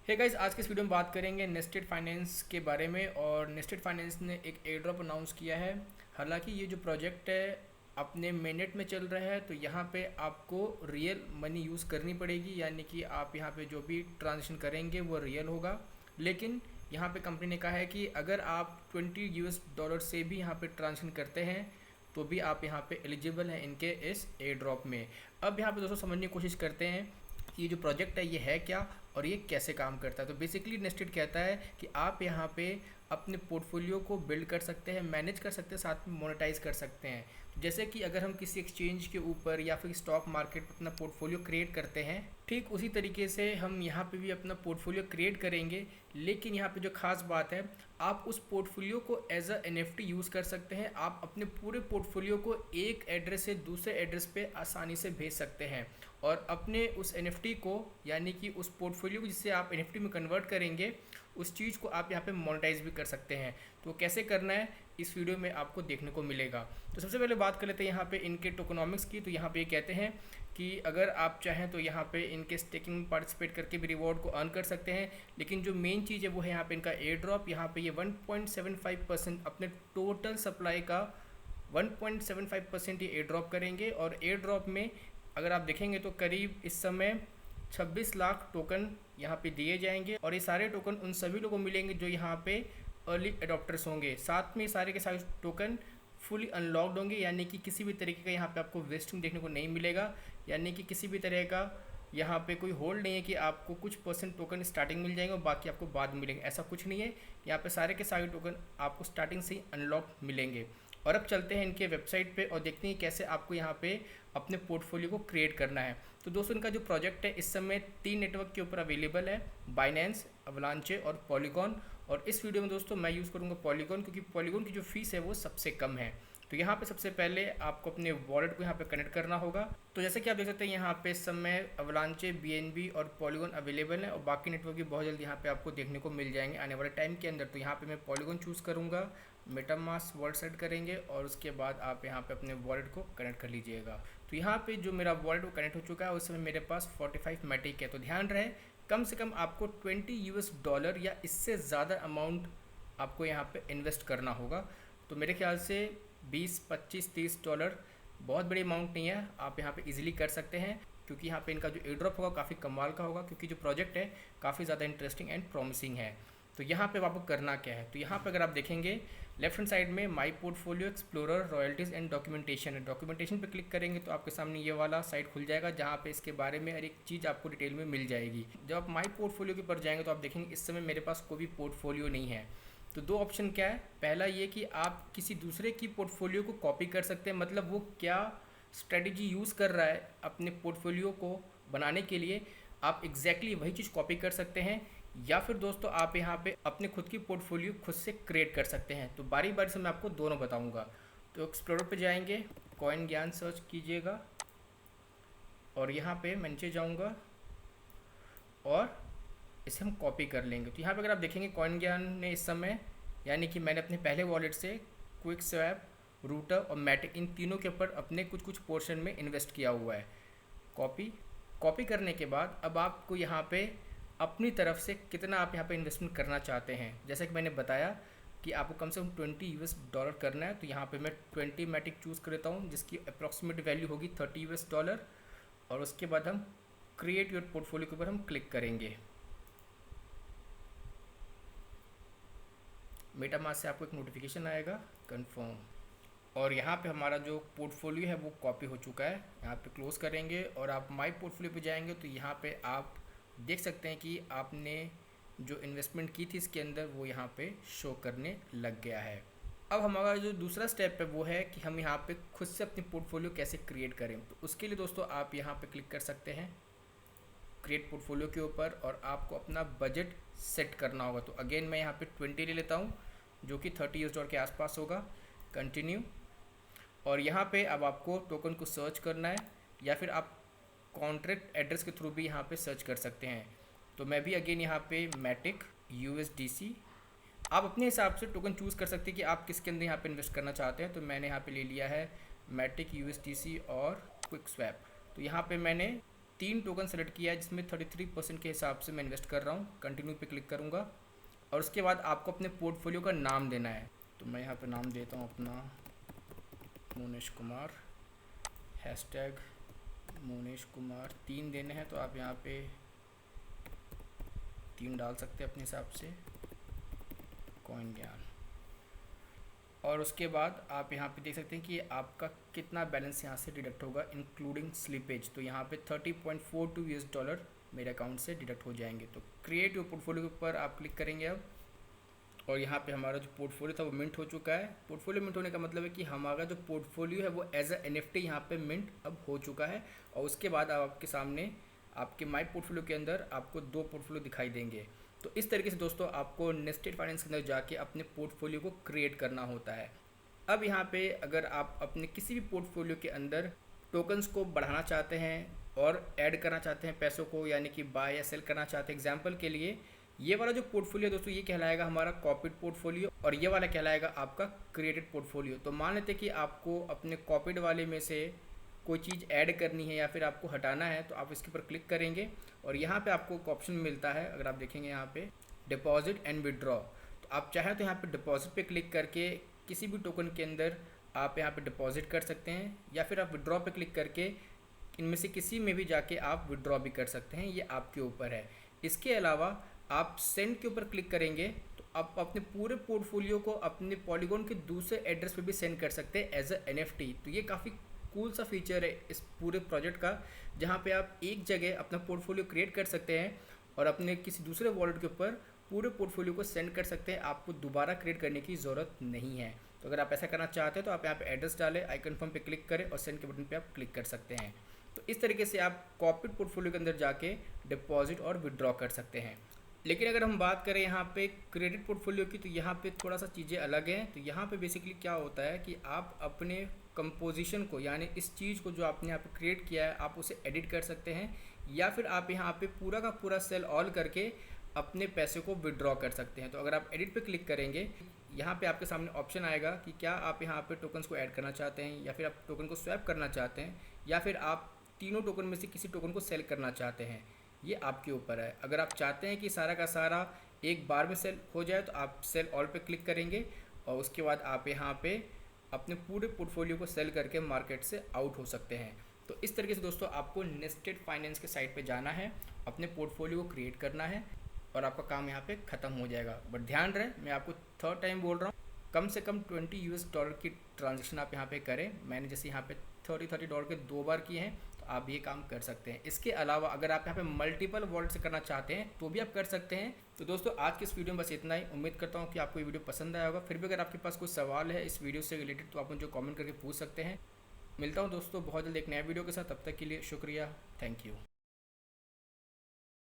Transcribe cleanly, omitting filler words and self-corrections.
Hey guys, आज के इस वीडियो में बात करेंगे नेस्टेड फाइनेंस के बारे में। और नेस्टेड फाइनेंस ने एक एयर ड्रॉप अनाउंस किया है। हालांकि ये जो प्रोजेक्ट है अपने मेननेट में चल रहा है, तो यहाँ पे आपको रियल मनी यूज़ करनी पड़ेगी, यानी कि आप यहाँ पे जो भी ट्रांजेक्शन करेंगे वो रियल होगा। लेकिन यहाँ पे कंपनी ने कहा है कि अगर आप $20 से भी यहाँ पे ट्रांजेक्शन करते हैं तो भी आप यहाँ पे एलिजिबल हैं इनके इस एयर ड्रॉप में। अब यहाँ पे दोस्तों समझने की कोशिश करते हैं कि ये जो प्रोजेक्ट है ये है क्या और ये कैसे काम करता है। तो बेसिकली नेस्टेड कहता है कि आप यहाँ पे अपने पोर्टफोलियो को बिल्ड कर सकते हैं, मैनेज कर सकते हैं, साथ में मोनेटाइज कर सकते हैं। जैसे कि अगर हम किसी एक्सचेंज के ऊपर या फिर स्टॉक मार्केट पर अपना पोर्टफोलियो क्रिएट करते हैं, ठीक उसी तरीके से हम यहाँ पे भी अपना पोर्टफोलियो क्रिएट करेंगे। लेकिन यहाँ पे जो खास बात है, आप उस पोर्टफोलियो को एज अ NFT यूज़ कर सकते हैं। आप अपने पूरे पोर्टफोलियो को एक एड्रेस से दूसरे एड्रेस पे आसानी से भेज सकते हैं और अपने उस NFT को, यानी कि उस पोर्टफोलियो को जिसे आप NFT में कन्वर्ट करेंगे, उस चीज़ को आप यहाँ पे मोनेटाइज भी कर सकते हैं। तो कैसे करना है इस वीडियो में आपको देखने को मिलेगा। तो सबसे पहले बात कर लेते हैं यहाँ पे इनके टोकनॉमिक्स की। तो यहाँ पे ये कहते हैं कि अगर आप चाहें तो यहाँ पे इनके स्टेकिंग में पार्टिसिपेट करके भी रिवॉर्ड को अर्न कर सकते हैं। लेकिन जो मेन चीज़ है वो है यहाँ पे इनका एयर ड्रॉप। यहाँ पे ये 1.75% अपने टोटल सप्लाई का 1.75% ये एयर ड्रॉप करेंगे। और एयर ड्रॉप में अगर आप देखेंगे तो करीब इस समय 26 लाख टोकन यहाँ पे दिए जाएंगे और ये सारे टोकन उन सभी लोगों को मिलेंगे जो यहाँ पे अर्ली अडॉप्टर्स होंगे। साथ में सारे के सारे टोकन फुली अनलॉक्ड होंगे, यानी कि किसी भी तरीके का यहाँ पे आपको वेस्टिंग देखने को नहीं मिलेगा। यानी कि किसी भी तरह का यहाँ पे कोई होल्ड नहीं है कि आपको कुछ % टोकन स्टार्टिंग मिल जाएंगे और बाकी आपको बाद में मिलेंगे, ऐसा कुछ नहीं है। यहाँ पे सारे के सारे टोकन आपको स्टार्टिंग से ही अनलॉक मिलेंगे। और अब चलते हैं इनके वेबसाइट पे और देखते हैं कैसे आपको यहाँ पे अपने पोर्टफोलियो को क्रिएट करना है। तो दोस्तों इनका जो प्रोजेक्ट है इस समय 3 नेटवर्क के ऊपर अवेलेबल है, बाइनेंस, अवलांचे और पॉलीगॉन। और इस वीडियो में दोस्तों मैं यूज़ करूँगा पॉलीगॉन, क्योंकि पॉलीगॉन की जो फीस है वो सबसे कम है। तो यहाँ पे सबसे पहले आपको अपने वॉलेट को यहाँ पे कनेक्ट करना होगा। तो जैसे कि आप देख सकते हैं यहाँ पे इस समय अवलांचे, BNB और पॉलीगॉन अवेलेबल है और बाकी नेटवर्क भी बहुत जल्दी यहाँ पे आपको देखने को मिल जाएंगे आने वाले टाइम के अंदर। तो यहाँ पे मैं पॉलीगॉन चूज़ करूँगा, मेटामास्क वॉलेट सेट करेंगे और उसके बाद आप यहाँ पे अपने वॉलेट को कनेक्ट कर लीजिएगा। तो यहाँ पे जो मेरा वॉलेट वो कनेक्ट हो चुका है, उस समय मेरे पास 45 मैटिक है। तो ध्यान रहे कम से कम आपको $20 या इससे ज़्यादा अमाउंट आपको यहाँ पे इन्वेस्ट करना होगा। तो मेरे ख्याल से 20, 25, $30 बहुत बड़ी अमाउंट नहीं है, आप यहाँ पे इजीली कर सकते हैं। क्योंकि यहाँ पे इनका जो एयर ड्रॉप होगा काफ़ी कमाल का होगा, क्योंकि जो प्रोजेक्ट है काफ़ी ज़्यादा इंटरेस्टिंग एंड प्रॉमिसिंग है। तो यहाँ पे आपको करना क्या है, तो यहाँ पे अगर आप देखेंगे लेफ्ट हैंड साइड में my portfolio explorer royalties and documentation है। डॉक्यूमेंटेशन पे क्लिक करेंगे तो आपके सामने ये वाला साइट खुल जाएगा, जहाँ पे इसके बारे में हर एक चीज़ आपको डिटेल में मिल जाएगी। जब आप माई पोर्टफोलियो के ऊपर जाएंगे तो आप देखेंगे इस समय मेरे पास कोई भी पोर्टफोलियो नहीं है। तो दो ऑप्शन क्या है, पहला ये कि आप किसी दूसरे की पोर्टफोलियो को कॉपी कर सकते हैं, मतलब वो क्या स्ट्रेटजी यूज़ कर रहा है अपने पोर्टफोलियो को बनाने के लिए, आप एग्जैक्टली वही चीज़ कॉपी कर सकते हैं। या फिर दोस्तों आप यहाँ पे अपने खुद की पोर्टफोलियो खुद से क्रिएट कर सकते हैं। तो बारी बारी से मैं आपको दोनों बताऊँगा। तो एक्सप्लोरर पे जाएंगे, कॉइन ज्ञान सर्च कीजिएगा और यहाँ पे मैं नीचे जाऊँगा और इसे हम कॉपी कर लेंगे। तो यहाँ पे अगर आप देखेंगे कॉइन ज्ञान ने इस समय, यानी कि मैंने अपने पहले वॉलेट से क्विक स्वैप, रूटर और मैटिक, इन तीनों के ऊपर अपने कुछ कुछ पोर्शन में इन्वेस्ट किया हुआ है। कॉपी करने के बाद अब आपको यहाँ पे अपनी तरफ से कितना आप यहाँ पे इन्वेस्टमेंट करना चाहते हैं। जैसा कि मैंने बताया कि आपको कम से कम $20 करना है। तो यहाँ पे मैं 20 मैटिक चूज़ कर लेता हूँ, जिसकी अप्रॉक्सीमेट वैल्यू होगी $30। और उसके बाद हम क्रिएट योर पोर्टफोलियो के ऊपर हम क्लिक करेंगे। मेटामास्क से आपको एक नोटिफिकेशन आएगा, कंफर्म। और यहाँ पे हमारा जो पोर्टफोलियो है वो कॉपी हो चुका है। यहाँ पे क्लोज़ करेंगे और आप माई पोर्टफोलियो पे जाएंगे तो यहाँ पे आप देख सकते हैं कि आपने जो इन्वेस्टमेंट की थी इसके अंदर वो यहाँ पे शो करने लग गया है। अब हमारा जो दूसरा स्टेप है वो है कि हम यहाँ पे खुद से अपनी पोर्टफोलियो कैसे क्रिएट करें। तो उसके लिए दोस्तों आप यहाँ पे क्लिक कर सकते हैं क्रिएट पोर्टफोलियो के ऊपर और आपको अपना बजट सेट करना होगा। तो अगेन मैं यहाँ पे 20 ले लेता हूँ, जो कि $30 के आसपास होगा। कंटिन्यू। और यहाँ पे अब आपको टोकन को सर्च करना है या फिर आप कॉन्ट्रैक्ट एड्रेस के थ्रू भी यहाँ पे सर्च कर सकते हैं। तो मैं भी अगेन यहाँ पे मैटिक USDC, आप अपने हिसाब से टोकन चूज़ कर सकते हैं कि आप किसके अंदर यहाँ पे इन्वेस्ट करना चाहते हैं। तो मैंने यहाँ पे ले लिया है मैटिक USDC और क्विक स्वैप। तो यहाँ पे मैंने 3 टोकन सेलेक्ट किया है जिसमें 33% के हिसाब से मैं इन्वेस्ट कर रहा हूँ। कंटिन्यू पे क्लिक करूँगा और उसके बाद आपको अपने पोर्टफोलियो का नाम देना है। तो मैं यहाँ पे नाम देता हूँ अपना मोनेश कुमार, हैशटैग मोनेश कुमार 3 देने हैं तो आप यहाँ पे 3 डाल सकते हैं अपने हिसाब से, कॉइन ज्ञान। और उसके बाद आप यहाँ पे देख सकते हैं कि आपका कितना बैलेंस यहाँ से डिडक्ट होगा इंक्लूडिंग स्लिपेज। तो यहाँ पे $30.42 मेरे अकाउंट से डिडक्ट हो जाएंगे। तो क्रिएट योर पोर्टफोलियो के ऊपर आप क्लिक करेंगे अब, और यहाँ पे हमारा जो पोर्टफोलियो था वो मिंट हो चुका है। पोर्टफोलियो मिंट होने का मतलब है कि हमारा जो पोर्टफोलियो है वो एज अ NFT यहाँ पे मिंट अब हो चुका है। और उसके बाद आपके सामने आपके माई पोर्टफोलियो के अंदर आपको 2 पोर्टफोलियो दिखाई देंगे। तो इस तरीके से दोस्तों आपको नेस्टेड फाइनेंस के अंदर जाके अपने पोर्टफोलियो को क्रिएट करना होता है। अब यहाँ पे अगर आप अपने किसी भी पोर्टफोलियो के अंदर टोकन्स को बढ़ाना चाहते हैं और ऐड करना चाहते हैं पैसों को, यानी कि बाय या सेल करना चाहते हैं, एग्जाम्पल के लिए ये वाला जो पोर्टफोलियो दोस्तों ये कहलाएगा हमारा कॉपीड पोर्टफोलियो और ये वाला कहलाएगा आपका क्रिएटेड पोर्टफोलियो। तो मान लेते कि आपको अपने कॉपीड वाले में से कोई चीज़ ऐड करनी है या फिर आपको हटाना है, तो आप इसके ऊपर क्लिक करेंगे और यहाँ पे आपको एक ऑप्शन मिलता है। अगर आप देखेंगे यहाँ पे डिपॉजिट एंड विड्रॉ, तो आप चाहें तो यहाँ पे डिपॉजिट पे क्लिक करके किसी भी टोकन के अंदर आप यहाँ पे डिपॉजिट कर सकते हैं, या फिर आप विड्रॉ पे क्लिक करके इनमें से किसी में भी जाके आप विड्रॉ भी कर सकते हैं, ये आपके ऊपर है। इसके अलावा आप सेंड के ऊपर क्लिक करेंगे तो आप अपने पूरे पोर्टफोलियो को अपने पॉलीगॉन के दूसरे एड्रेस पे भी सेंड कर सकते हैं एज अ NFT। तो ये काफ़ी कूल सा फीचर है इस पूरे प्रोजेक्ट का, जहाँ पे आप एक जगह अपना पोर्टफोलियो क्रिएट कर सकते हैं और अपने किसी दूसरे वॉलेट के ऊपर पूरे पोर्टफोलियो को सेंड कर सकते हैं। आपको दोबारा क्रिएट करने की ज़रूरत नहीं है। तो अगर आप ऐसा करना चाहते हैं तो आप यहाँ पे एड्रेस डालें, आई कन्फर्म पे क्लिक करें और सेंड के बटन पे आप क्लिक कर सकते हैं। तो इस तरीके से आप कॉपीड पोर्टफोलियो के अंदर जाके डिपॉजिट और विड्रॉ कर सकते हैं। लेकिन अगर हम बात करें यहाँ पे क्रेडिट पोर्टफोलियो की, तो यहाँ पे थोड़ा सा चीज़ें अलग हैं। तो यहाँ पे बेसिकली क्या होता है कि आप अपने कंपोजिशन को, यानी इस चीज़ को जो आपने यहाँ पे क्रिएट किया है, आप उसे एडिट कर सकते हैं, या फिर आप यहाँ पे पूरा का पूरा सेल ऑल करके अपने पैसे को विड्रॉ कर सकते हैं। तो अगर आप एडिट पे क्लिक करेंगे, यहाँ पे आपके सामने ऑप्शन आएगा कि क्या आप यहाँ पे टोकन्स को ऐड करना चाहते हैं, या फिर आप टोकन को स्वैप करना चाहते हैं, या फिर आप तीनों टोकन में से किसी टोकन को सेल करना चाहते हैं। ये आपके ऊपर है। अगर आप चाहते हैं कि सारा का सारा एक बार में सेल हो जाए तो आप सेल ऑल पे क्लिक करेंगे और उसके बाद आप यहाँ पे अपने पूरे पोर्टफोलियो को सेल करके मार्केट से आउट हो सकते हैं। तो इस तरीके से दोस्तों आपको नेस्टेड फाइनेंस के साइट पे जाना है, अपने पोर्टफोलियो को क्रिएट करना है और आपका काम यहाँ पे ख़त्म हो जाएगा। बट ध्यान रहे, मैं आपको 3rd टाइम बोल रहा हूँ, कम से कम $20 की ट्रांजेक्शन आप यहाँ पे करें। मैंने जैसे यहाँ पे $30 के 2 बार किए हैं, तो आप ये काम कर सकते हैं। इसके अलावा अगर आप यहाँ पे मल्टीपल वॉलेट से करना चाहते हैं तो भी आप कर सकते हैं। तो दोस्तों आज की इस वीडियो में बस इतना ही। उम्मीद करता हूँ कि आपको ये वीडियो पसंद आया होगा। फिर भी अगर आपके पास कोई सवाल है इस वीडियो से रिलेटेड तो आप मुझे कमेंट करके पूछ सकते हैं। मिलता हूँ दोस्तों बहुत जल्द एक नया वीडियो के साथ। तब तक के लिए शुक्रिया, थैंक यू।